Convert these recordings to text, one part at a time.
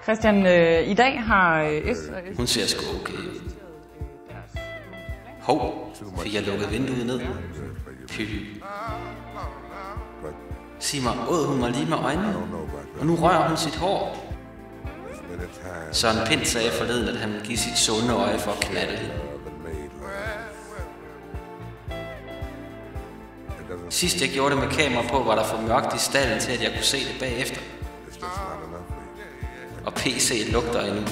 Christian, i dag har Hun ser sgu okay ud. Hov, fik jeg lukket vinduet ned? Py. Sig mig, åd hun mig lige med øjnene, og nu rører hun sit hår. Søren Pind sagde forleden, at han ville give sit sunde øje for at knalde hende. Sidst jeg gjorde det med kamera på, var der for mørkt i stallen til, at jeg kunne se det bagefter. Og PC lugter endnu.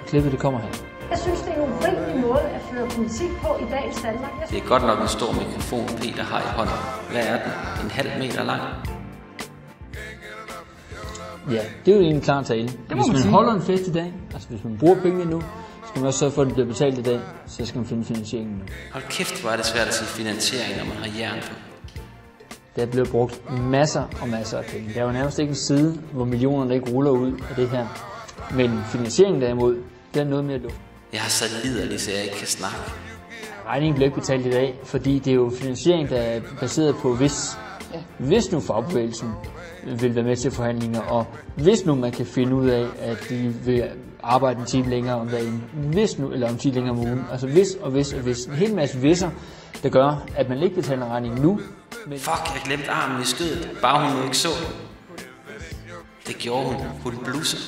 Klippet, det kommer her. Jeg synes, det er en urimelig måde at føre politik på i dagens Danmark. Det er godt nok en stor mikrofon, Peter har i hånden. Hvad er den? En halv meter lang? Ja, det er jo en klar tale. Hvis man holder en fest i dag, altså hvis man bruger penge nu, skal man også sørge for, at det bliver betalt i dag, så skal man finde finansieringen nu. Hold kæft, hvor er det svært at sige finansiering, når man har jern på. Der bliver brugt masser og masser af penge. Der er jo nærmest ikke en side, hvor millionerne ikke ruller ud af det her. Men finansieringen derimod, den er noget mere luft. Jeg har så liderligt, så jeg ikke kan snakke. Regningen bliver ikke betalt i dag, fordi det er jo finansiering, der er baseret på hvis nu fagbevægelsen vil være med til forhandlinger, og hvis nu man kan finde ud af, at de vil arbejde en time længere om dagen, hvis nu, eller om 10 længere om ugen, altså hvis, en hel masse visser, der gør, at man ikke betaler regningen nu. Men fuck, jeg glemte armen i skødet, bare hun nu ikke så. Det gjorde hun. Hun blusser.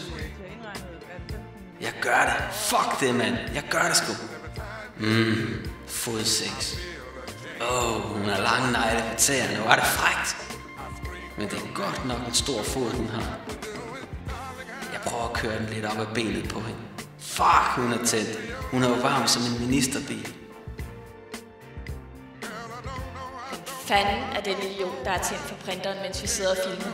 Jeg gør det. Fuck det, mand. Jeg gør det sgu. Fodsex. Hun har lange negle på tæerne. Hvor er det frækt. Men det er godt nok en stor fod, hun har. Jeg prøver at køre den lidt op ad benet på hende. Fuck, hun er tændt. Hun er jo varm som en ministerbil. Fanden er den idiot, der er tændt for printeren, mens vi sidder og filmer.